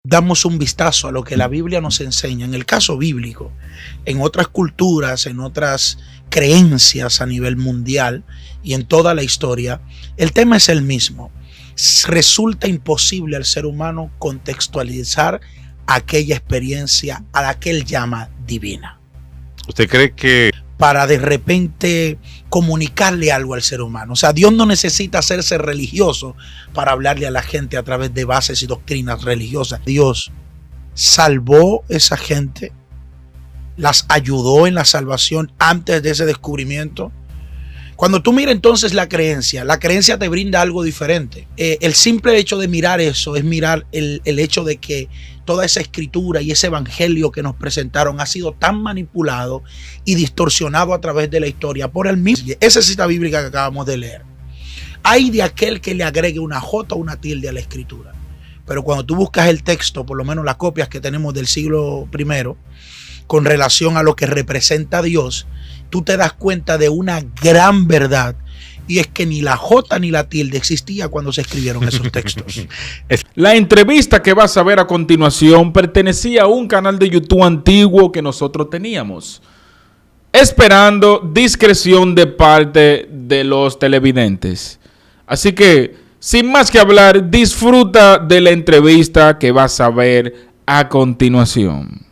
damos un vistazo a lo que la Biblia nos enseña, en el caso bíblico, en otras culturas, en otras creencias a nivel mundial y en toda la historia, el tema es el mismo. Resulta imposible al ser humano contextualizar aquella experiencia a la que él llama divina. ¿Usted cree que para de repente comunicarle algo al ser humano? O sea, Dios no necesita hacerse religioso para hablarle a la gente a través de bases y doctrinas religiosas. Dios salvó a esa gente, las ayudó en la salvación antes de ese descubrimiento. Cuando tú miras entonces la creencia te brinda algo diferente. El simple hecho de mirar eso es mirar el hecho de que toda esa escritura y ese evangelio que nos presentaron ha sido tan manipulado y distorsionado a través de la historia por el mismo. Esa cita bíblica que acabamos de leer. Hay de aquel que le agregue una jota o una tilde a la escritura. Pero cuando tú buscas el texto, por lo menos las copias que tenemos del siglo I, con relación a lo que representa Dios, tú te das cuenta de una gran verdad, y es que ni la jota ni la tilde existía cuando se escribieron esos textos. La entrevista que vas a ver a continuación pertenecía a un canal de YouTube antiguo que nosotros teníamos, esperando discreción de parte de los televidentes. Así que, sin más que hablar, disfruta de la entrevista que vas a ver a continuación.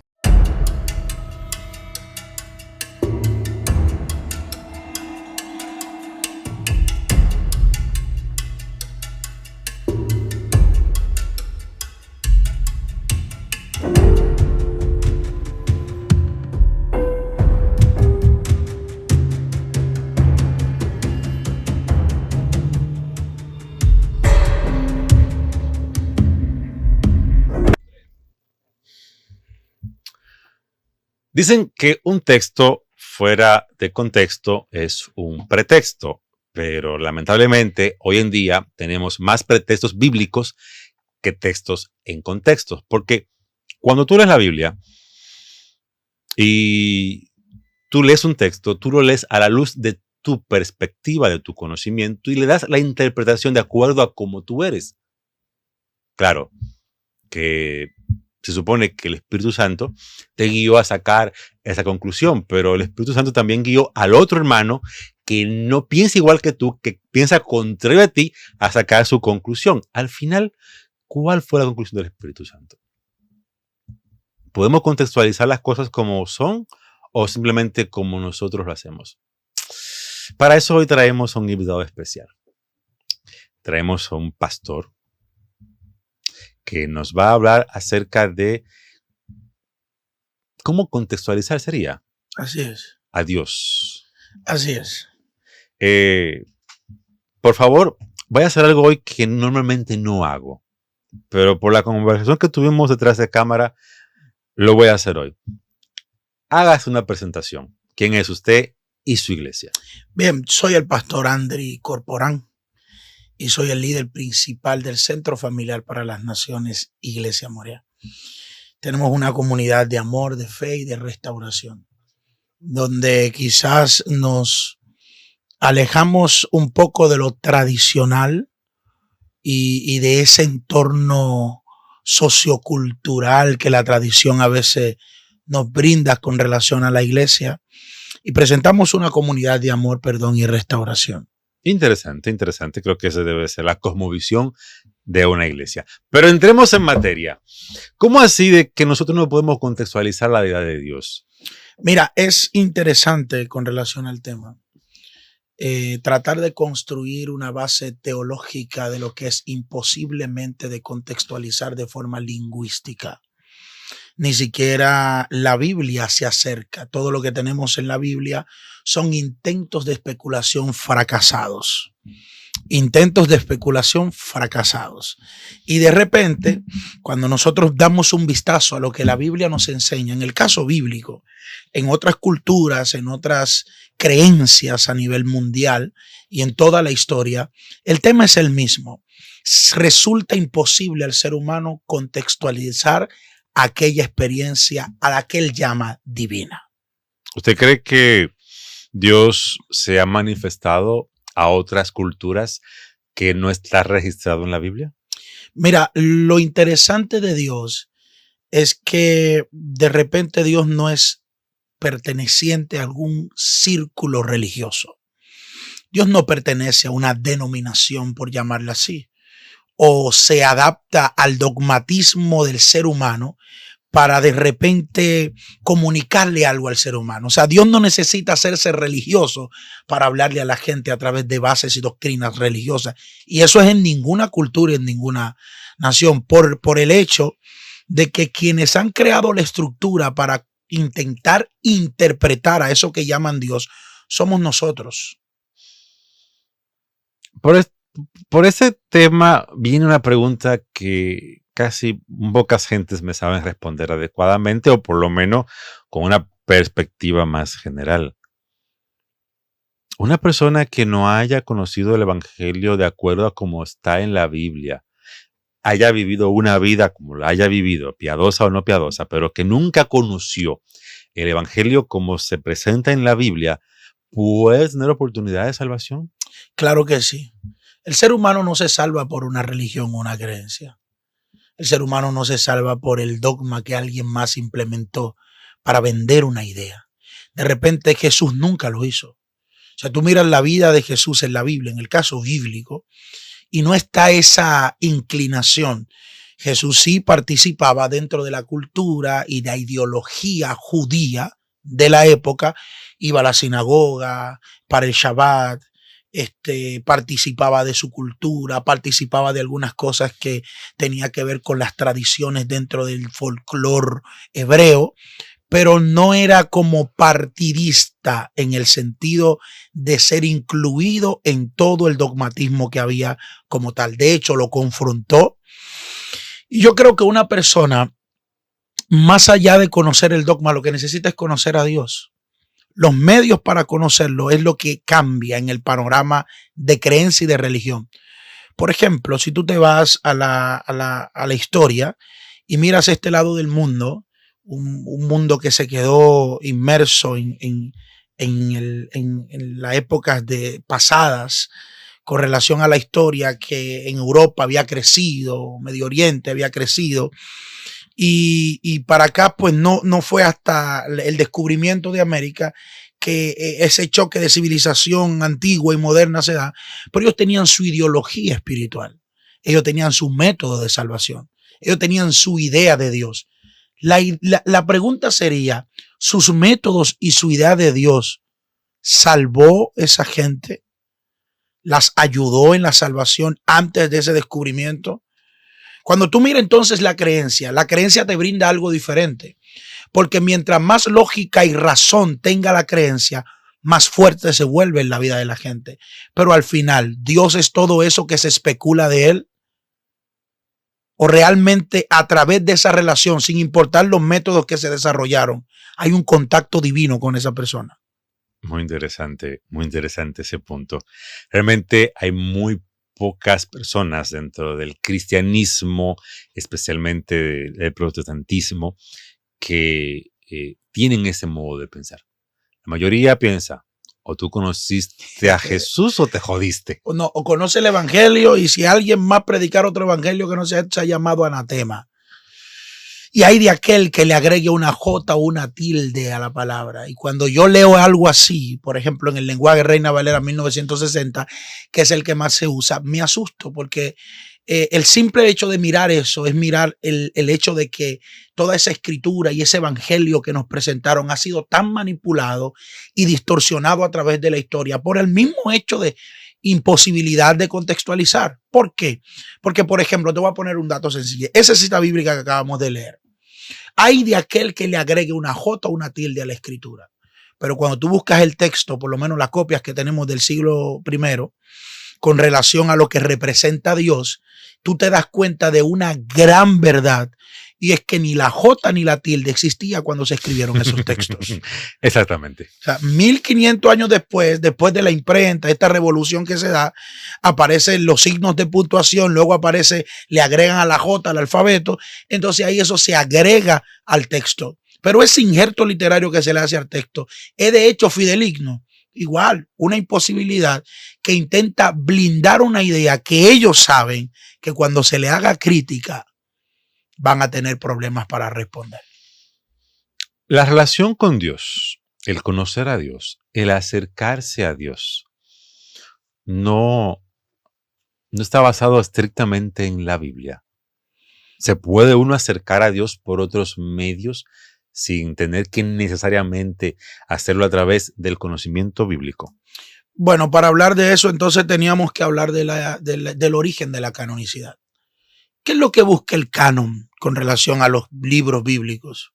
dicen que un texto fuera de contexto es un pretexto? Pero lamentablemente hoy en día tenemos más pretextos bíblicos que textos en contextos. Porque cuando tú lees la Biblia y tú lees un texto, tú lo lees a la luz de tu perspectiva, de tu conocimiento, y le das la interpretación de acuerdo a cómo tú eres. Claro, que se supone que el Espíritu Santo te guió a sacar esa conclusión, pero el Espíritu Santo también guió al otro hermano que no piensa igual que tú, que piensa contrario a ti, a sacar su conclusión. Al final, ¿cuál fue la conclusión del Espíritu Santo? ¿Podemos contextualizar las cosas como son o simplemente como nosotros lo hacemos? Para eso hoy traemos a un invitado especial. Traemos a un pastor que nos va a hablar acerca de cómo contextualizar sería. Así es. A Dios. Así es. Por favor, voy a hacer algo hoy que normalmente no hago, pero por la conversación que tuvimos detrás de cámara, lo voy a hacer hoy. Hágase una presentación. ¿Quién es usted y su iglesia? Bien, soy el pastor Andri Corporán y soy el líder principal del Centro Familiar para las Naciones, Iglesia Moria. Tenemos una comunidad de amor, de fe y de restauración, donde quizás nos alejamos un poco de lo tradicional y de ese entorno sociocultural que la tradición a veces nos brinda con relación a la iglesia, y presentamos una comunidad de amor, perdón y restauración. Interesante, interesante. Creo que esa debe ser la cosmovisión de una iglesia. Pero entremos en materia. ¿Cómo así de que nosotros no podemos contextualizar la deidad de Dios? Mira, es interesante con relación al tema. Tratar de construir una base teológica de lo que es imposiblemente de contextualizar de forma lingüística. Ni siquiera la Biblia se acerca. Todo lo que tenemos en la Biblia son intentos de especulación fracasados. Intentos de especulación fracasados. Y de repente, cuando nosotros damos un vistazo a lo que la Biblia nos enseña, en el caso bíblico, en otras culturas, en otras creencias a nivel mundial y en toda la historia, el tema es el mismo. Resulta imposible al ser humano contextualizar aquella experiencia a la que él llama divina. ¿Usted cree que Dios se ha manifestado a otras culturas que no está registrado en la Biblia? Mira, lo interesante de Dios es que de repente Dios no es perteneciente a algún círculo religioso. Dios no pertenece a una denominación, por llamarla así, o se adapta al dogmatismo del ser humano para de repente comunicarle algo al ser humano. O sea, Dios no necesita hacerse religioso para hablarle a la gente a través de bases y doctrinas religiosas. Y eso es en ninguna cultura y en ninguna nación, por el hecho de que quienes han creado la estructura para intentar interpretar a eso que llaman Dios somos nosotros. Por ese tema viene una pregunta que casi pocas gentes me saben responder adecuadamente, o por lo menos con una perspectiva más general. Una persona que no haya conocido el Evangelio de acuerdo a cómo está en la Biblia, haya vivido una vida como la haya vivido, piadosa o no piadosa, pero que nunca conoció el Evangelio como se presenta en la Biblia, ¿puede tener oportunidad de salvación? Claro que sí. El ser humano no se salva por una religión o una creencia. El ser humano no se salva por el dogma que alguien más implementó para vender una idea. De repente Jesús nunca lo hizo. O sea, tú miras la vida de Jesús en la Biblia, en el caso bíblico, y no está esa inclinación. Jesús sí participaba dentro de la cultura y la ideología judía de la época, iba a la sinagoga para el Shabbat, participaba de su cultura, participaba de algunas cosas que tenía que ver con las tradiciones dentro del folclore hebreo, pero no era como partidista en el sentido de ser incluido en todo el dogmatismo que había como tal. De hecho, lo confrontó. Y yo creo que una persona, más allá de conocer el dogma, lo que necesita es conocer a Dios. Los medios para conocerlo es lo que cambia en el panorama de creencia y de religión. Por ejemplo, si tú te vas a la historia y miras este lado del mundo, un mundo que se quedó inmerso en las épocas pasadas con relación a la historia, que en Europa había crecido, Medio Oriente había crecido, y para acá pues no fue hasta el descubrimiento de América que ese choque de civilización antigua y moderna se da, pero ellos tenían su ideología espiritual, ellos tenían su método de salvación, ellos tenían su idea de Dios. La pregunta sería, ¿sus métodos y su idea de Dios salvó esa gente? ¿Las ayudó en la salvación antes de ese descubrimiento? Cuando tú miras entonces la creencia te brinda algo diferente, porque mientras más lógica y razón tenga la creencia, más fuerte se vuelve en la vida de la gente. Pero al final, ¿Dios es todo eso que se especula de él? ¿O realmente a través de esa relación, sin importar los métodos que se desarrollaron, hay un contacto divino con esa persona? Muy interesante ese punto. Realmente hay muy pocas personas dentro del cristianismo, especialmente del protestantismo, que tienen ese modo de pensar. La mayoría piensa, o tú conociste a Jesús o te jodiste. O conoce el evangelio, y si alguien más predicar otro evangelio que no sea llamado anatema. Y hay de aquel que le agregue una J o una tilde a la palabra. Y cuando yo leo algo así, por ejemplo, en el lenguaje Reina Valera 1960, que es el que más se usa, me asusto, porque el simple hecho de mirar eso es mirar el hecho de que toda esa escritura y ese evangelio que nos presentaron ha sido tan manipulado y distorsionado a través de la historia por el mismo hecho de imposibilidad de contextualizar. ¿Por qué? Porque, por ejemplo, te voy a poner un dato sencillo. Esa cita bíblica que acabamos de leer. Hay de aquel que le agregue una J o una tilde a la escritura. Pero cuando tú buscas el texto, por lo menos las copias que tenemos del siglo I, con relación a lo que representa Dios, tú te das cuenta de una gran verdad, y es que ni la J ni la tilde existía cuando se escribieron esos textos. Exactamente. O sea, 1500 años después de la imprenta, esta revolución que se da, aparecen los signos de puntuación, luego le agregan a la J al alfabeto, entonces ahí eso se agrega al texto. Pero ese injerto literario que se le hace al texto es de hecho fideligno. igual, una imposibilidad que intenta blindar una idea que ellos saben que cuando se le haga crítica van a tener problemas para responder. La relación con Dios, el conocer a Dios, el acercarse a Dios, no está basado estrictamente en la Biblia. ¿Se puede uno acercar a Dios por otros medios sin tener que necesariamente hacerlo a través del conocimiento bíblico? Bueno, para hablar de eso, entonces teníamos que hablar del origen de la canonicidad. ¿Qué es lo que busca el canon con relación a los libros bíblicos?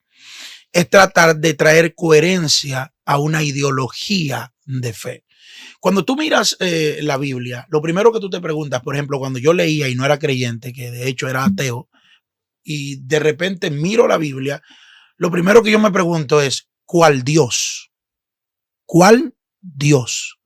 Es tratar de traer coherencia a una ideología de fe. Cuando tú miras la Biblia, lo primero que tú te preguntas, por ejemplo, cuando yo leía y no era creyente, que de hecho era ateo, y de repente miro la Biblia, lo primero que yo me pregunto es, ¿cuál Dios? ¿Cuál Dios?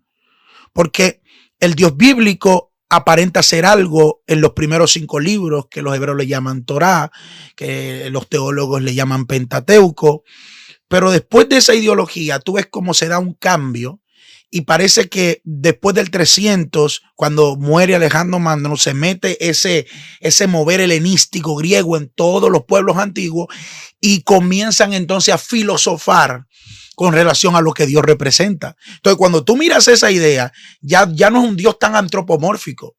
Porque el Dios bíblico aparenta ser algo en los primeros 5 libros que los hebreos le llaman Torá, que los teólogos le llaman Pentateuco, pero después de esa ideología tú ves cómo se da un cambio y parece que después del 300, cuando muere Alejandro Magno, se mete ese mover helenístico griego en todos los pueblos antiguos y comienzan entonces a filosofar con relación a lo que Dios representa. Entonces, cuando tú miras esa idea, ya no es un Dios tan antropomórfico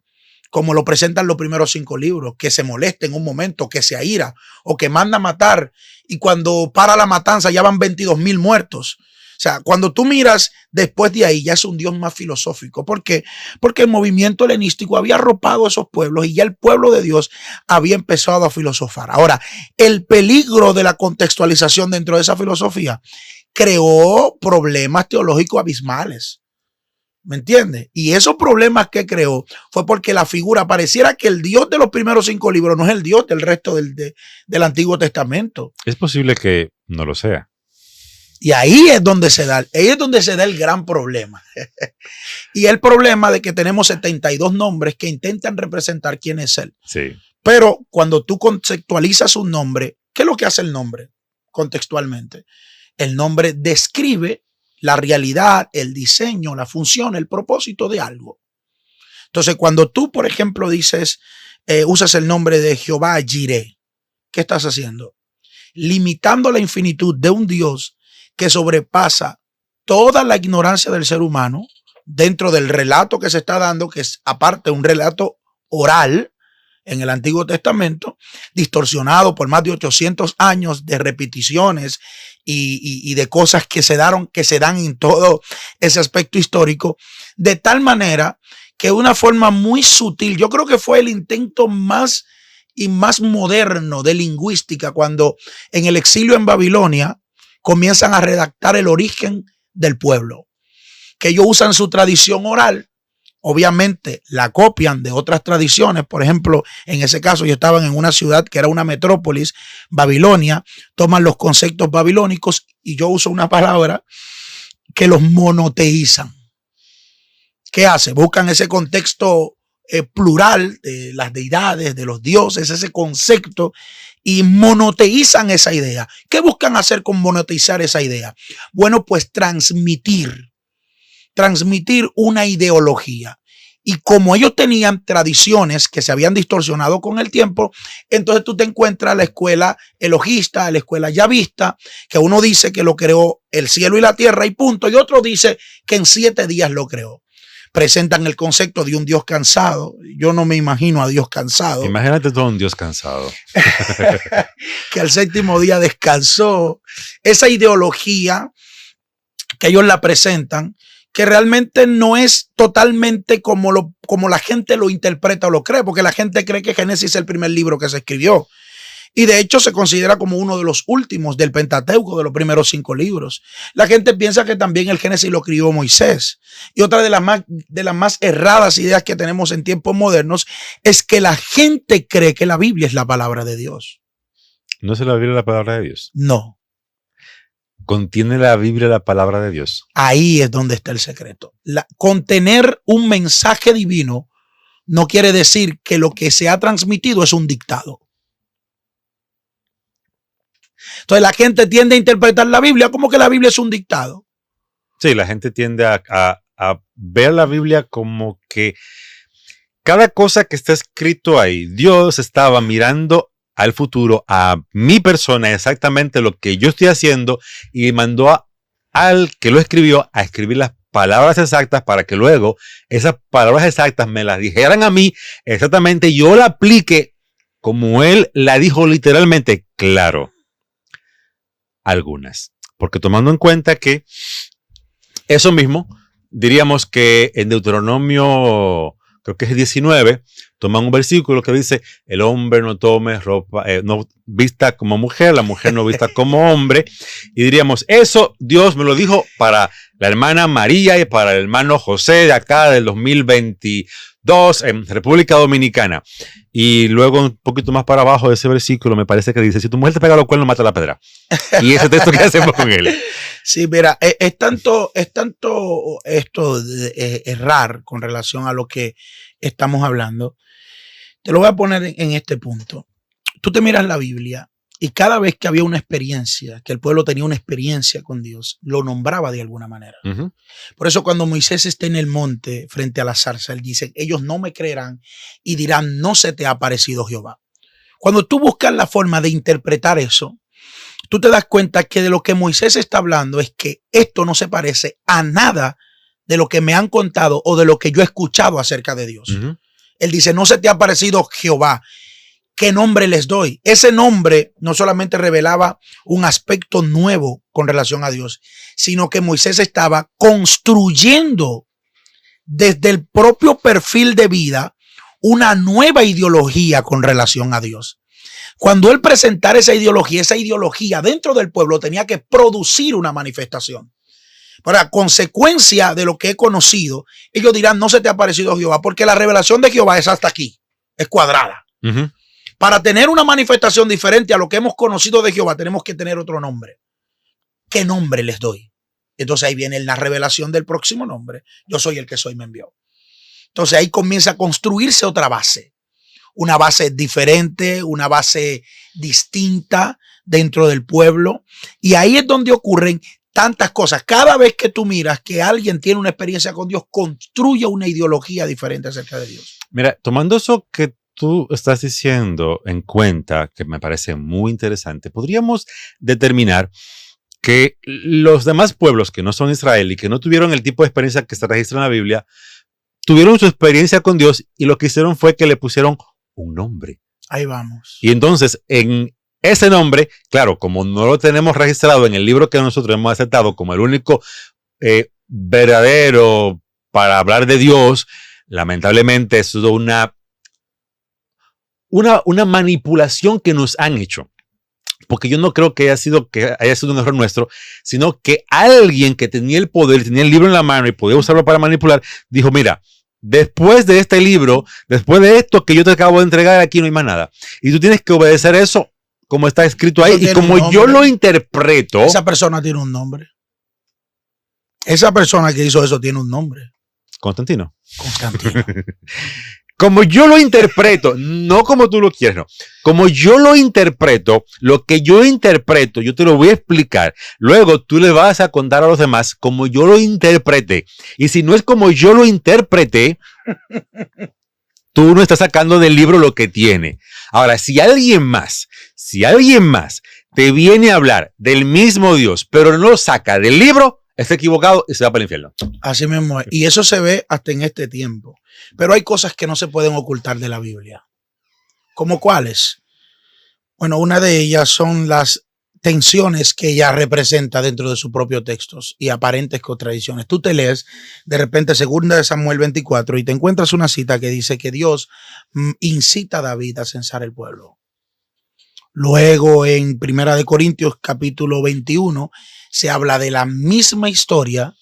como lo presentan los primeros 5 libros, que se molesta en un momento, que se aira o que manda a matar, y cuando para la matanza ya van 22,000 muertos. O sea, cuando tú miras después de ahí, ya es un Dios más filosófico. ¿Por qué? Porque el movimiento helenístico había arropado a esos pueblos y ya el pueblo de Dios había empezado a filosofar. Ahora, el peligro de la contextualización dentro de esa filosofía creó problemas teológicos abismales. ¿Me entiendes? Y esos problemas que creó fue porque la figura pareciera que el Dios de los primeros 5 libros no es el Dios del resto del Antiguo Testamento. Es posible que no lo sea. Y ahí es donde se da el gran problema. Y el problema de que tenemos 72 nombres que intentan representar quién es Él. Sí. Pero cuando tú contextualizas un nombre, ¿qué es lo que hace el nombre contextualmente? El nombre describe la realidad, el diseño, la función, el propósito de algo. Entonces, cuando tú, por ejemplo, usas el nombre de Jehová Jireh, ¿qué estás haciendo? Limitando la infinitud de un Dios que sobrepasa toda la ignorancia del ser humano dentro del relato que se está dando, que es aparte un relato oral en el Antiguo Testamento, distorsionado por más de 800 años de repeticiones y de cosas que se dan en todo ese aspecto histórico, de tal manera que una forma muy sutil, yo creo que fue el intento más moderno de lingüística, cuando en el exilio en Babilonia comienzan a redactar el origen del pueblo, que ellos usan su tradición oral, obviamente la copian de otras tradiciones. Por ejemplo, en ese caso yo estaba en una ciudad que era una metrópolis, Babilonia, toman los conceptos babilónicos y yo uso una palabra que los monoteizan. ¿Qué hace? Buscan ese contexto plural de las deidades, de los dioses, ese concepto, y monoteizan esa idea. ¿Qué buscan hacer con monoteizar esa idea? Bueno, pues transmitir una ideología. Y como ellos tenían tradiciones que se habían distorsionado con el tiempo, entonces tú te encuentras la escuela elogista, la escuela yavista, que uno dice que lo creó el cielo y la tierra y punto, y otro dice que en 7 días lo creó. Presentan el concepto de un Dios cansado. Yo no me imagino a Dios cansado. Imagínate todo un Dios cansado. Que al 7º día descansó. Esa ideología que ellos la presentan, que realmente no es totalmente como la gente lo interpreta o lo cree, porque la gente cree que Génesis es el primer libro que se escribió. Y de hecho se considera como uno de los últimos del Pentateuco, de los primeros 5 libros. La gente piensa que también el Génesis lo escribió Moisés. Y otra de las más erradas ideas que tenemos en tiempos modernos es que la gente cree que la Biblia es la palabra de Dios. ¿No es la Biblia la palabra de Dios? No. ¿Contiene la Biblia la palabra de Dios? Ahí es donde está el secreto. Contener un mensaje divino no quiere decir que lo que se ha transmitido es un dictado. Entonces la gente tiende a interpretar la Biblia como que la Biblia es un dictado. Sí, la gente tiende a ver la Biblia como que cada cosa que está escrito ahí, Dios estaba mirando al futuro, a mi persona, exactamente lo que yo estoy haciendo, y mandó al que lo escribió a escribir las palabras exactas para que luego esas palabras exactas me las dijeran a mí exactamente, yo la aplique como él la dijo literalmente. Claro, algunas, porque tomando en cuenta que eso mismo, diríamos que en Deuteronomio, creo que es 19, toman un versículo que dice: el hombre no tome ropa, no vista como mujer, la mujer no vista como hombre. Y diríamos, eso Dios me lo dijo para la hermana María y para el hermano José de acá del 2022 en República Dominicana. Y luego un poquito más para abajo de ese versículo me parece que dice: si tu mujer te pega los cuernos, mata la pedra. Y ese texto, ¿qué hacemos con él? Sí, mira, es tanto esto de errar con relación a lo que estamos hablando. Te lo voy a poner en este punto. Tú te miras la Biblia y cada vez que había una experiencia, que el pueblo tenía una experiencia con Dios, lo nombraba de alguna manera. Uh-huh. Por eso cuando Moisés está en el monte frente a la zarza, él dice: ellos no me creerán y dirán, no se te ha aparecido Jehová. Cuando tú buscas la forma de interpretar eso, tú te das cuenta que de lo que Moisés está hablando es que esto no se parece a nada de lo que me han contado o de lo que yo he escuchado acerca de Dios. Uh-huh. Él dice: no se te ha aparecido Jehová. ¿Qué nombre les doy? Ese nombre no solamente revelaba un aspecto nuevo con relación a Dios, sino que Moisés estaba construyendo desde el propio perfil de vida una nueva ideología con relación a Dios. Cuando él presentara esa ideología dentro del pueblo tenía que producir una manifestación. Pero a consecuencia de lo que he conocido, ellos dirán: no se te ha aparecido Jehová, porque la revelación de Jehová es hasta aquí, es cuadrada. Uh-huh. Para tener una manifestación diferente a lo que hemos conocido de Jehová, tenemos que tener otro nombre. ¿Qué nombre les doy? Entonces ahí viene la revelación del próximo nombre. Yo soy el que soy, me envió. Entonces ahí comienza a construirse otra base. Una base diferente, una base distinta dentro del pueblo. Y ahí es donde ocurren tantas cosas. Cada vez que tú miras que alguien tiene una experiencia con Dios, construye una ideología diferente acerca de Dios. Mira, tomando eso que tú estás diciendo en cuenta, que me parece muy interesante, podríamos determinar que los demás pueblos que no son Israel y que no tuvieron el tipo de experiencia que se registra en la Biblia, tuvieron su experiencia con Dios y lo que hicieron fue que le pusieron un nombre. Ahí vamos. Y entonces, en ese nombre, claro, como no lo tenemos registrado en el libro que nosotros hemos aceptado como el único verdadero para hablar de Dios, lamentablemente es una manipulación que nos han hecho. Porque yo no creo que haya sido un error nuestro, sino que alguien que tenía el poder, tenía el libro en la mano y podía usarlo para manipular, dijo: mira, después de este libro, después de esto que yo te acabo de entregar, aquí no hay más nada. Y tú tienes que obedecer eso como está escrito ahí. Y como yo lo interpreto... Esa persona tiene un nombre. Esa persona que hizo eso tiene un nombre. Constantino. Constantino. Como yo lo interpreto, no como tú lo quieres, no. Como yo lo interpreto, lo que yo interpreto, yo te lo voy a explicar. Luego tú le vas a contar a los demás como yo lo interpreté. Y si no es como yo lo interpreté, tú no estás sacando del libro lo que tiene. Ahora, si alguien más te viene a hablar del mismo Dios, pero no lo saca del libro, está equivocado y se va para el infierno. Así mismo es. Y eso se ve hasta en este tiempo. Pero hay cosas que no se pueden ocultar de la Biblia. ¿Cómo cuáles? Bueno, una de ellas son las tensiones que ella representa dentro de sus propios textos y aparentes contradicciones. Tú te lees de repente 2 Samuel 24 y te encuentras una cita que dice que Dios incita a David a censar el pueblo. Luego en 1 Corintios capítulo 21 se habla de la misma historia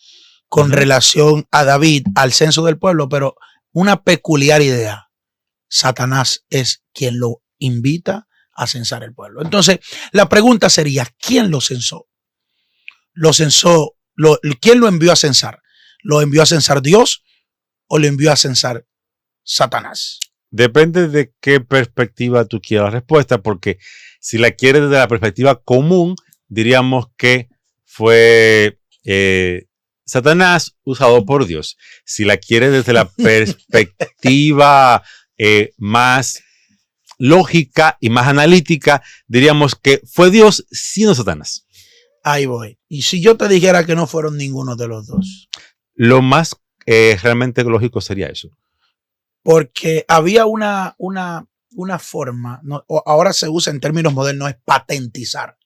con relación a David, al censo del pueblo, pero una peculiar idea. Satanás es quien lo invita a censar el pueblo. Entonces, la pregunta sería: ¿quién lo censó? ¿Quién lo envió a censar? ¿Lo envió a censar Dios o lo envió a censar Satanás? Depende de qué perspectiva tú quieras la respuesta, porque si la quieres desde la perspectiva común, diríamos que fue Satanás usado por Dios. Si la quiere desde la perspectiva más lógica y más analítica, diríamos que fue Dios sino Satanás. Ahí voy. Y si yo te dijera que no fueron ninguno de los dos. Lo más realmente lógico sería eso. Porque había una forma, ¿no? Ahora se usa en términos modernos, es patentizar.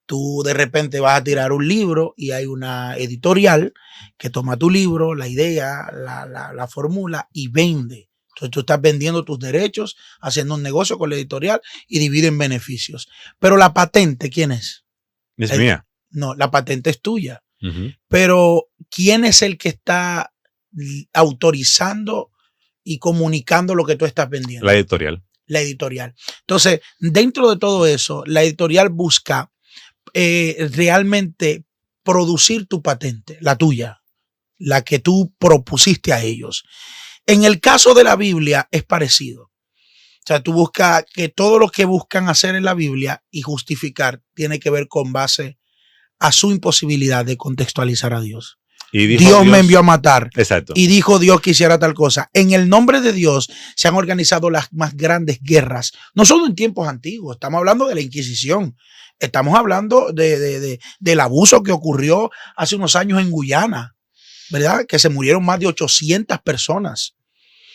Tú de repente vas a tirar un libro y hay una editorial que toma tu libro, la idea, la fórmula y vende. Entonces tú estás vendiendo tus derechos, haciendo un negocio con la editorial y dividen beneficios. Pero la patente, ¿quién es? Es mía. No, la patente es tuya. Uh-huh. Pero ¿quién es el que está autorizando y comunicando lo que tú estás vendiendo? La editorial. La editorial. Entonces, dentro de todo eso, la editorial busca realmente producir tu patente, la tuya, la que tú propusiste a ellos. En el caso de la Biblia es parecido. O sea, tú buscas que todo lo que buscan hacer en la Biblia y justificar tiene que ver con base a su imposibilidad de contextualizar a Dios. Y dijo Dios me envió a matar. Exacto. Y dijo Dios que hiciera tal cosa. En el nombre de Dios se han organizado las más grandes guerras. No solo en tiempos antiguos. Estamos hablando de la Inquisición. Estamos hablando del abuso que ocurrió hace unos años en Guyana, ¿verdad? Que se murieron más de 800 personas.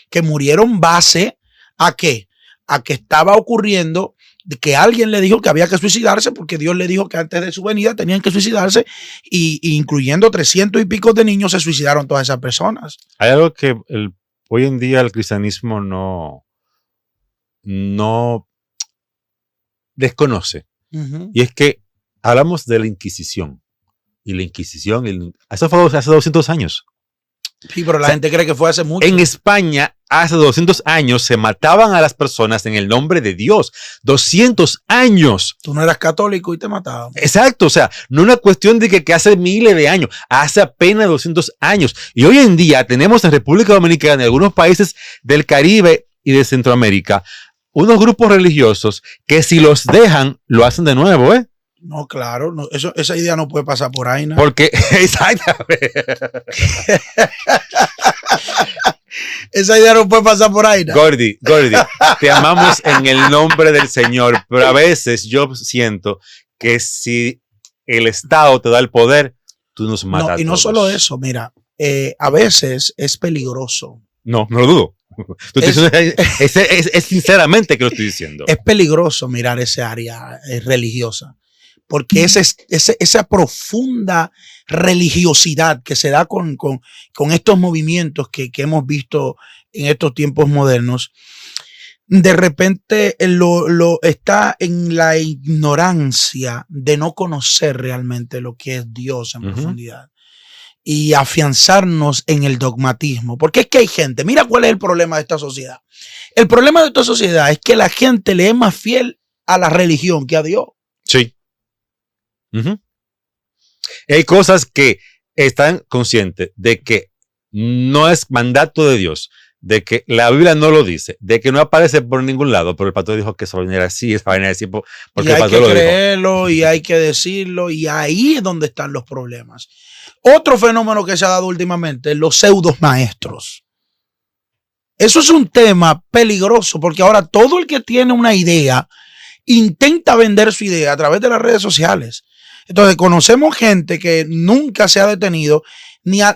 Que murieron base ¿a qué? A que estaba ocurriendo de que alguien le dijo que había que suicidarse porque Dios le dijo que antes de su venida tenían que suicidarse y incluyendo 300 y pico de niños se suicidaron todas esas personas. Hay algo que hoy en día el cristianismo no desconoce. Uh-huh. Y es que hablamos de la Inquisición. Y la Inquisición, eso fue hace 200 años. Sí, pero la gente cree que fue hace mucho. En España, hace 200 años, se mataban a las personas en el nombre de Dios. 200 años. Tú no eras católico y te mataban. Exacto, o sea, no una cuestión de que hace miles de años, hace apenas 200 años. Y hoy en día tenemos en República Dominicana, en algunos países del Caribe y de Centroamérica, unos grupos religiosos que si los dejan, lo hacen de nuevo, ¿eh? No, claro, no, esa idea no puede pasar por ahí, ¿no? Porque, exactamente. Esa idea no puede pasar por ahí, ¿no? Gordy, te amamos en el nombre del Señor, pero a veces yo siento que si el Estado te da el poder, tú nos matas. No, y no solo eso, mira, a veces es peligroso. No lo dudo. Es sinceramente que lo estoy diciendo. Es peligroso mirar esa área religiosa. Porque esa profunda religiosidad que se da con estos movimientos que hemos visto en estos tiempos modernos, de repente lo está en la ignorancia de no conocer realmente lo que es Dios en profundidad y afianzarnos en el dogmatismo. Porque es que hay gente, mira cuál es el problema de esta sociedad. El problema de esta sociedad es que la gente le es más fiel a la religión que a Dios. Sí. Uh-huh. Hay cosas que están conscientes de que no es mandato de Dios, de que la Biblia no lo dice, de que no aparece por ningún lado, pero el pastor dijo que eso va a venir así, eso va a venir así, porque y hay que creerlo y hay que decirlo, y ahí es donde están los problemas. Otro fenómeno que se ha dado últimamente, los pseudos maestros. Eso es un tema peligroso, porque ahora todo el que tiene una idea intenta vender su idea a través de las redes sociales. Entonces conocemos gente que nunca se ha detenido ni a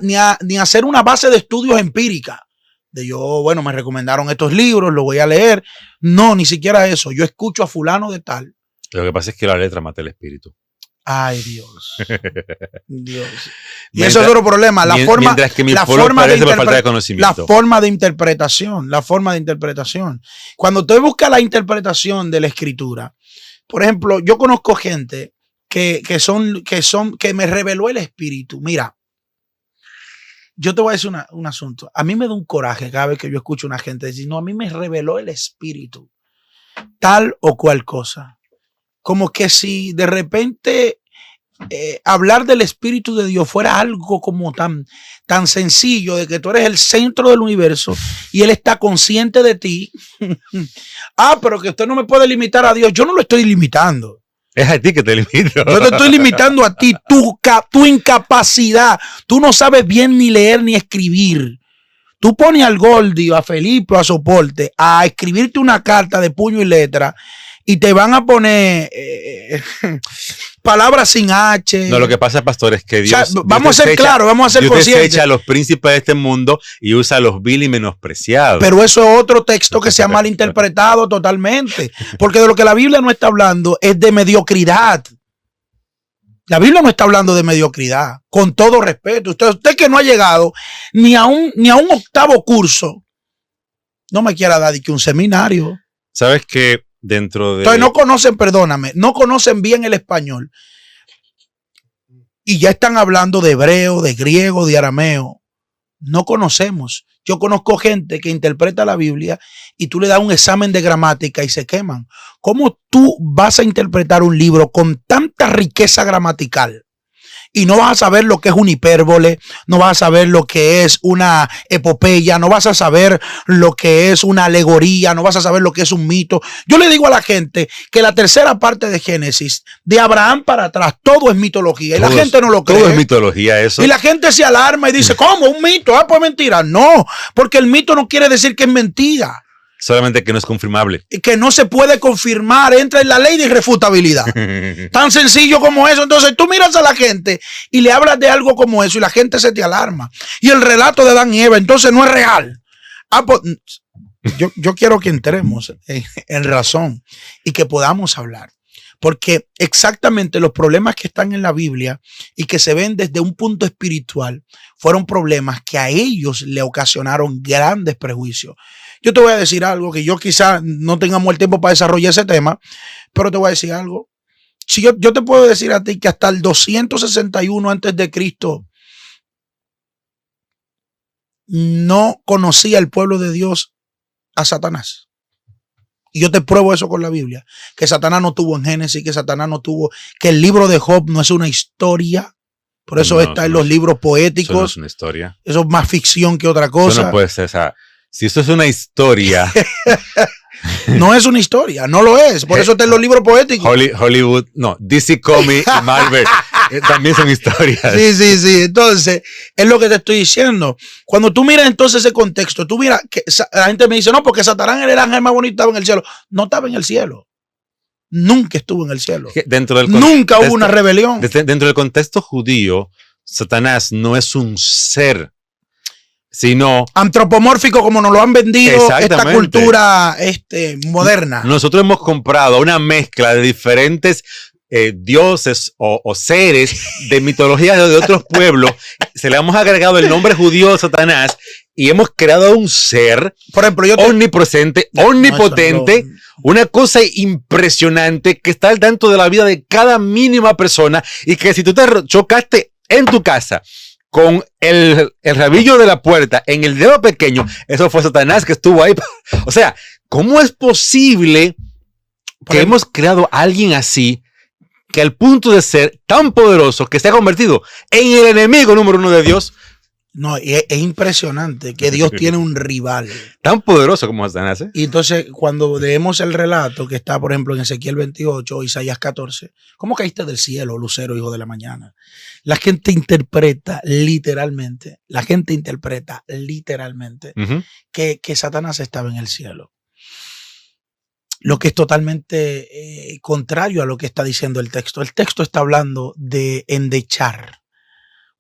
hacer una base de estudios empírica. De bueno, me recomendaron estos libros, los voy a leer. No, ni siquiera eso. Yo escucho a fulano de tal. Lo que pasa es que la letra mata el espíritu. Ay, Dios. Dios. Y eso es otro problema. La forma de interpretación. Cuando usted busca la interpretación de la escritura, por ejemplo, yo conozco gente que me reveló el espíritu. Mira, yo te voy a decir un asunto. A mí me da un coraje cada vez que yo escucho a una gente decir, no, a mí me reveló el espíritu tal o cual cosa. Como que si de repente hablar del Espíritu de Dios fuera algo como tan sencillo, de que tú eres el centro del universo y Él está consciente de ti. Pero que usted no me puede limitar a Dios. Yo no lo estoy limitando. Es a ti que te limito. Yo te estoy limitando a ti, tu incapacidad. Tú no sabes bien ni leer ni escribir. Tú pones al Gordy o a Felipe o a Soporte a escribirte una carta de puño y letra y te van a poner palabras sin H. No, lo que pasa, pastor, es que Dios, o sea, vamos a ser claros, vamos a ser Dios conscientes. desecha a los príncipes de este mundo y usa a los vil y menospreciados. Pero eso es otro texto que se ha malinterpretado totalmente. Porque de lo que la Biblia no está hablando es de mediocridad. La Biblia no está hablando de mediocridad, con todo respeto. Usted que no ha llegado ni a un octavo curso, no me quiera dar que un seminario. ¿Sabes que dentro de... Entonces no conocen, perdóname, no conocen bien el español. Y ya están hablando de hebreo, de griego, de arameo. No conocemos. Yo conozco gente que interpreta la Biblia y tú le das un examen de gramática y se queman. ¿Cómo tú vas a interpretar un libro con tanta riqueza gramatical y no vas a saber lo que es una hipérbole, no vas a saber lo que es una epopeya, no vas a saber lo que es una alegoría, no vas a saber lo que es un mito? Yo le digo a la gente que la tercera parte de Génesis, de Abraham para atrás, todo es mitología y la gente no lo cree. Todo es mitología eso. Y la gente se alarma y dice, ¿cómo? ¿Un mito? Ah, pues mentira. No, porque el mito no quiere decir que es mentira. Solamente que no es confirmable. Que no se puede confirmar, entra en la ley de irrefutabilidad. Tan sencillo como eso. Entonces tú miras a la gente y le hablas de algo como eso y la gente se te alarma. Y el relato de Adán y Eva entonces no es real. Ah, pues, yo quiero que entremos en razón y que podamos hablar. Porque exactamente los problemas que están en la Biblia y que se ven desde un punto espiritual fueron problemas que a ellos le ocasionaron grandes prejuicios. Yo te voy a decir algo que yo quizás no tengamos el tiempo para desarrollar ese tema, pero te voy a decir algo. Si yo te puedo decir a ti que hasta el 261 antes de Cristo no conocía el pueblo de Dios a Satanás. Y yo te pruebo eso con la Biblia, que Satanás no tuvo en Génesis, que Satanás no tuvo, que el libro de Job no es una historia, por eso está en los libros poéticos. Eso no es una historia. Eso es más ficción que otra cosa. Eso no puede ser, o sea, si esto es una historia. No es una historia, no lo es, por eso está en los libros poéticos. Hollywood, no, DC Comics y Marvel también son historias. Sí, entonces, es lo que te estoy diciendo. Cuando tú miras entonces ese contexto, tú miras que la gente me dice, no, porque Satanás era el ángel más bonito, estaba en el cielo. No estaba en el cielo. Nunca estuvo en el cielo. Nunca hubo una rebelión. Dentro del contexto judío, Satanás no es un ser, sino antropomórfico como nos lo han vendido esta cultura moderna. Nosotros hemos comprado una mezcla de diferentes dioses o seres de mitologías de otros pueblos. Se le hemos agregado el nombre judío a Satanás y hemos creado un ser, por ejemplo, omnipresente, omnipotente, una cosa impresionante que está al tanto de la vida de cada mínima persona y que si tú te chocaste en tu casa con el rabillo de la puerta en el dedo pequeño, eso fue Satanás que estuvo ahí. O sea, ¿cómo es posible que hemos creado a alguien así, que al punto de ser tan poderoso, que se ha convertido en el enemigo número uno de Dios? No, es impresionante que Dios tiene un rival. Tan poderoso como Satanás, ¿eh? Y entonces, cuando leemos el relato que está, por ejemplo, en Ezequiel 28 o Isaías 14, ¿cómo caíste del cielo, lucero, hijo de la mañana? La gente interpreta literalmente, que Satanás estaba en el cielo. Lo que es totalmente contrario a lo que está diciendo el texto. El texto está hablando de endechar.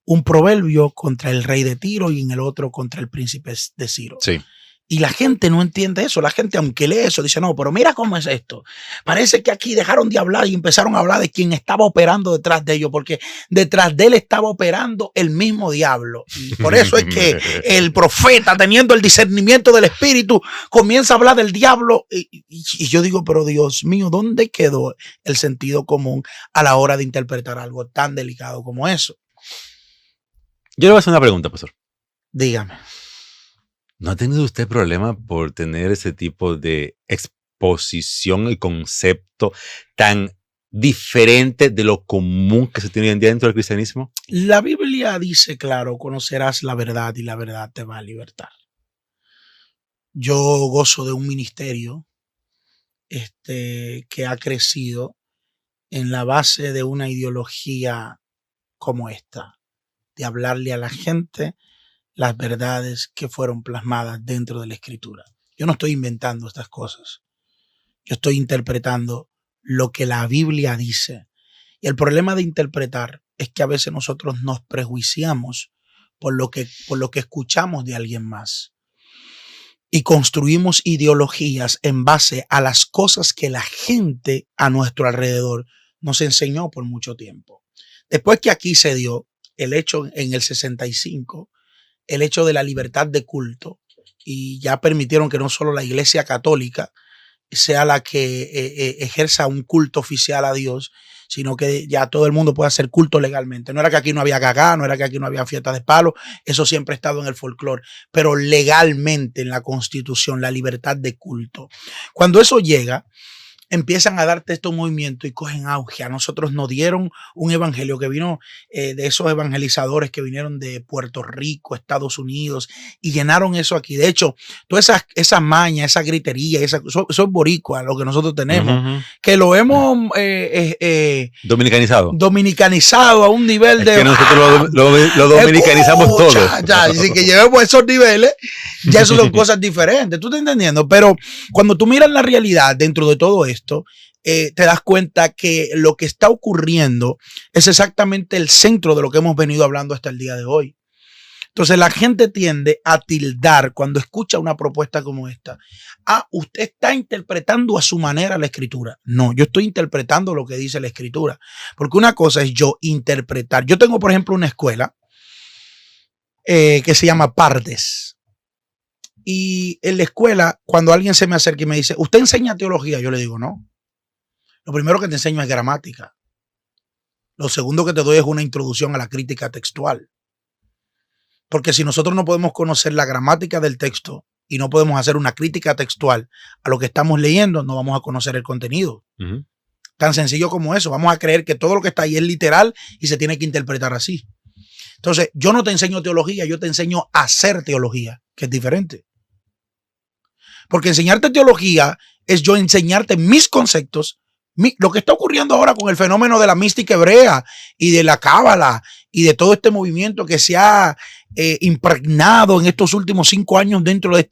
Un proverbio contra el rey de Tiro y en el otro contra el príncipe de Ciro. Sí. Y la gente no entiende eso. La gente, aunque lee eso, dice, no, pero mira cómo es esto. Parece que aquí dejaron de hablar y empezaron a hablar de quien estaba operando detrás de ellos, porque detrás de él estaba operando el mismo diablo. Y por eso es que el profeta, teniendo el discernimiento del espíritu, comienza a hablar del diablo. Y yo digo, pero Dios mío, ¿dónde quedó el sentido común a la hora de interpretar algo tan delicado como eso? Yo le voy a hacer una pregunta, pastor. Dígame. ¿No ha tenido usted problema por tener ese tipo de exposición y concepto tan diferente de lo común que se tiene hoy en día dentro del cristianismo? La Biblia dice, claro, conocerás la verdad y la verdad te va a libertar. Yo gozo de un ministerio que ha crecido en la base de una ideología como esta, de hablarle a la gente las verdades que fueron plasmadas dentro de la Escritura. Yo no estoy inventando estas cosas. Yo estoy interpretando lo que la Biblia dice. Y el problema de interpretar es que a veces nosotros nos prejuiciamos por lo que escuchamos de alguien más. Y construimos ideologías en base a las cosas que la gente a nuestro alrededor nos enseñó por mucho tiempo. Después que aquí se dio el hecho en el 65, el hecho de la libertad de culto, y ya permitieron que no solo la Iglesia Católica sea la que ejerza un culto oficial a Dios, sino que ya todo el mundo puede hacer culto legalmente. No era que aquí no había gagá, no era que aquí no había fiesta de palo, eso siempre ha estado en el folclore, pero legalmente en la Constitución, la libertad de culto. Cuando eso llega, empiezan a darte estos movimientos y cogen auge. A nosotros nos dieron un evangelio que vino de esos evangelizadores que vinieron de Puerto Rico, Estados Unidos, y llenaron eso aquí. De hecho, todas esas mañas, esa gritería, eso es boricua, lo que nosotros tenemos, que lo hemos dominicanizado a un nivel de... que nosotros lo dominicanizamos todo. Así que llevemos esos niveles, ya eso son cosas diferentes. ¿Tú estás entendiendo? Pero cuando tú miras la realidad dentro de todo esto, te das cuenta que lo que está ocurriendo es exactamente el centro de lo que hemos venido hablando hasta el día de hoy. Entonces la gente tiende a tildar cuando escucha una propuesta como esta. Usted está interpretando a su manera la Escritura. No, yo estoy interpretando lo que dice la Escritura. Porque una cosa es yo interpretar. Yo tengo, por ejemplo, una escuela que se llama Pardes. Y en la escuela, cuando alguien se me acerca y me dice, ¿usted enseña teología? Yo le digo, no. Lo primero que te enseño es gramática. Lo segundo que te doy es una introducción a la crítica textual. Porque si nosotros no podemos conocer la gramática del texto y no podemos hacer una crítica textual a lo que estamos leyendo, no vamos a conocer el contenido. Uh-huh. Tan sencillo como eso. Vamos a creer que todo lo que está ahí es literal y se tiene que interpretar así. Entonces, yo no te enseño teología, yo te enseño a hacer teología, que es diferente. Porque enseñarte teología es yo enseñarte mis conceptos, lo que está ocurriendo ahora con el fenómeno de la mística hebrea y de la cábala y de todo este movimiento que se ha impregnado en estos últimos 5 años dentro de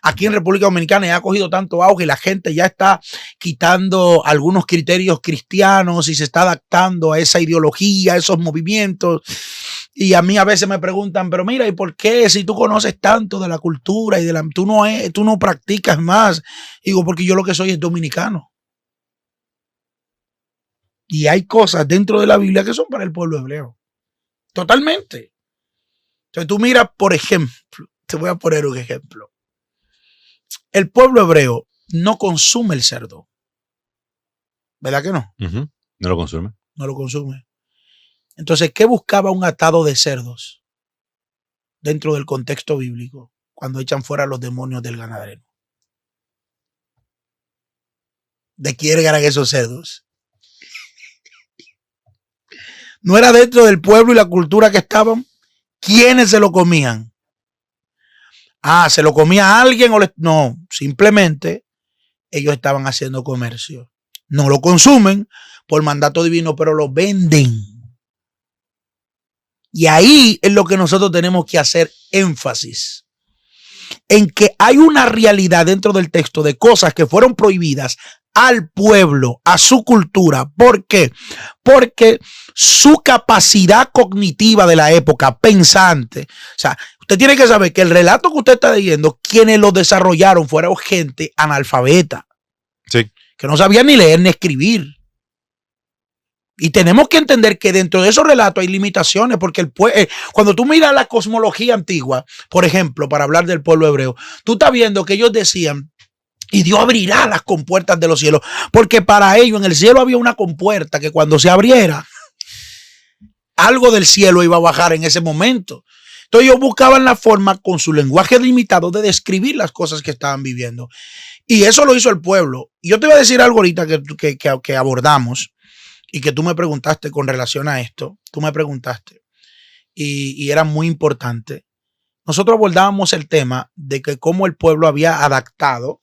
aquí en República Dominicana, y ha cogido tanto auge y la gente ya está quitando algunos criterios cristianos y se está adaptando a esa ideología, a esos movimientos. Y a mí a veces me preguntan, pero mira, ¿y por qué si tú conoces tanto de la cultura y tú no practicas más? Digo, porque yo lo que soy es dominicano. Y hay cosas dentro de la Biblia que son para el pueblo hebreo. Totalmente. Entonces tú miras, por ejemplo, te voy a poner un ejemplo. El pueblo hebreo no consume el cerdo. ¿Verdad que no? Uh-huh. No lo consume. No lo consume. Entonces, ¿qué buscaba un atado de cerdos dentro del contexto bíblico cuando echan fuera los demonios del ganadero? ¿De quién eran esos cerdos? ¿No era dentro del pueblo y la cultura que estaban? ¿Quiénes se lo comían? ¿Se lo comía alguien? No, simplemente ellos estaban haciendo comercio. No lo consumen por mandato divino, pero lo venden. Y ahí es lo que nosotros tenemos que hacer énfasis. En que hay una realidad dentro del texto de cosas que fueron prohibidas al pueblo, a su cultura. ¿Por qué? Porque su capacidad cognitiva de la época, pensante. O sea, usted tiene que saber que el relato que usted está leyendo, quienes lo desarrollaron fueron gente analfabeta. Sí. Que no sabían ni leer ni escribir. Y tenemos que entender que dentro de esos relatos hay limitaciones, porque cuando tú miras la cosmología antigua, por ejemplo, para hablar del pueblo hebreo, tú estás viendo que ellos decían, y Dios abrirá las compuertas de los cielos, porque para ellos en el cielo había una compuerta que cuando se abriera, algo del cielo iba a bajar en ese momento. Entonces ellos buscaban la forma con su lenguaje limitado de describir las cosas que estaban viviendo. Y eso lo hizo el pueblo. Y yo te voy a decir algo ahorita que abordamos, y que tú me preguntaste con relación a esto. Tú me preguntaste. Y era muy importante. Nosotros abordábamos el tema de que cómo el pueblo había adaptado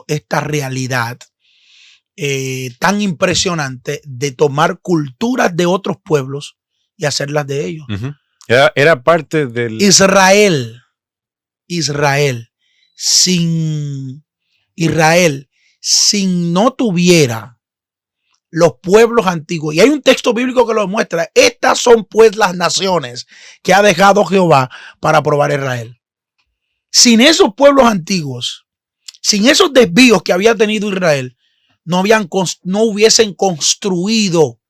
esta realidad tan impresionante de tomar culturas de otros pueblos y hacerlas de ellos. Ujú. Era parte del... Israel, sin no tuviera los pueblos antiguos, y hay un texto bíblico que lo muestra, estas son pues las naciones que ha dejado Jehová para probar a Israel. Sin esos pueblos antiguos, sin esos desvíos que había tenido Israel, no hubiesen construido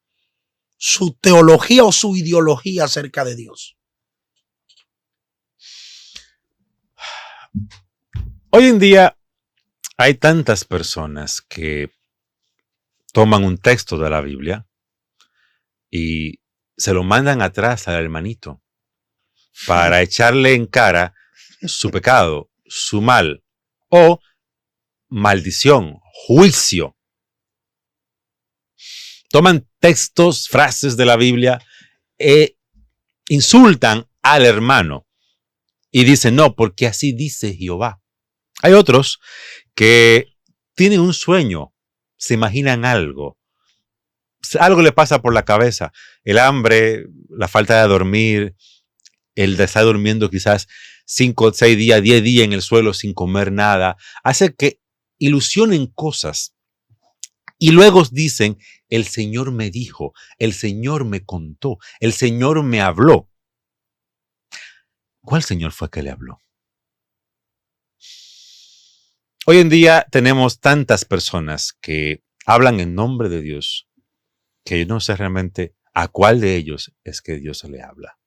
su teología o su ideología acerca de Dios. Hoy en día hay tantas personas que toman un texto de la Biblia y se lo mandan atrás al hermanito para echarle en cara su pecado, su mal o maldición, juicio. Toman textos, frases de la Biblia e insultan al hermano y dicen, no, porque así dice Jehová. Hay otros que tienen un sueño, se imaginan algo le pasa por la cabeza, el hambre, la falta de dormir, el de estar durmiendo quizás 5, 6 días, 10 días en el suelo sin comer nada, hace que ilusionen cosas y luego dicen, el Señor me dijo, el Señor me contó, el Señor me habló. ¿Cuál Señor fue que le habló? Hoy en día tenemos tantas personas que hablan en nombre de Dios que yo no sé realmente a cuál de ellos es que Dios le habla.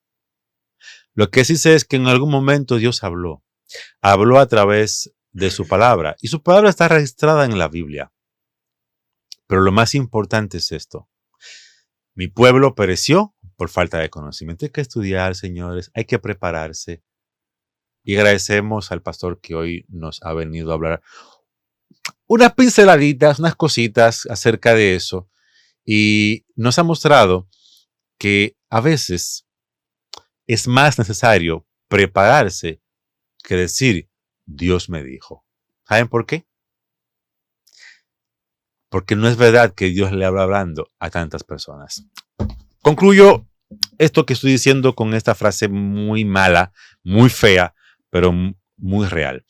Lo que sí sé es que en algún momento Dios habló a través de su palabra y su palabra está registrada en la Biblia. Pero lo más importante es esto. Mi pueblo pereció por falta de conocimiento. Hay que estudiar, señores, hay que prepararse. Y agradecemos al pastor que hoy nos ha venido a hablar unas pinceladitas, unas cositas acerca de eso. Y nos ha mostrado que a veces es más necesario prepararse que decir, Dios me dijo. ¿Saben por qué? Porque no es verdad que Dios le habla hablando a tantas personas. Concluyo esto que estoy diciendo con esta frase muy mala, muy fea, pero muy real.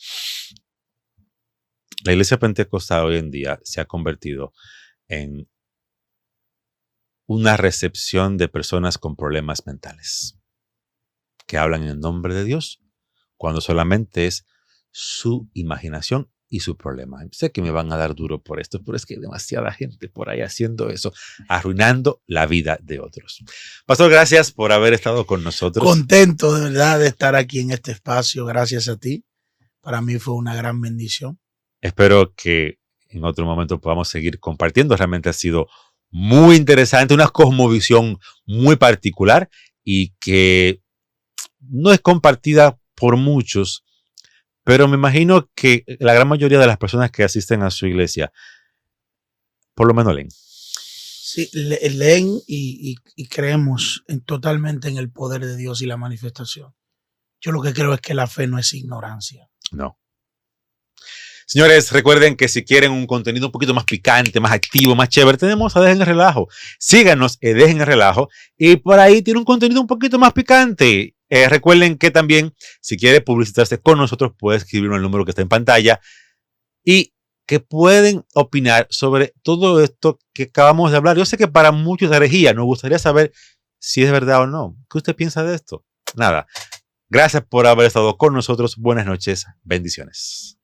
La iglesia pentecostal hoy en día se ha convertido en una recepción de personas con problemas mentales que hablan en nombre de Dios cuando solamente es su imaginación y su problema. Sé que me van a dar duro por esto, pero es que hay demasiada gente por ahí haciendo eso, arruinando la vida de otros. Pastor, gracias por haber estado con nosotros. Contento de verdad de estar aquí en este espacio, gracias a ti. Para mí fue una gran bendición. Espero que en otro momento podamos seguir compartiendo. Realmente ha sido muy interesante, una cosmovisión muy particular y que no es compartida por muchos, pero me imagino que la gran mayoría de las personas que asisten a su iglesia, por lo menos leen. Sí, leen y creemos totalmente en el poder de Dios y la manifestación. Yo lo que creo es que la fe no es ignorancia. No. Señores, recuerden que si quieren un contenido un poquito más picante, más activo, más chévere, tenemos a Dejen el Relajo. Síganos en Dejen el Relajo y por ahí tiene un contenido un poquito más picante. Recuerden que también, si quiere publicitarse con nosotros, puede escribirnos el número que está en pantalla y que pueden opinar sobre todo esto que acabamos de hablar. Yo sé que para muchos es herejía, nos gustaría saber si es verdad o no. ¿Qué usted piensa de esto? Nada. Gracias por haber estado con nosotros. Buenas noches. Bendiciones.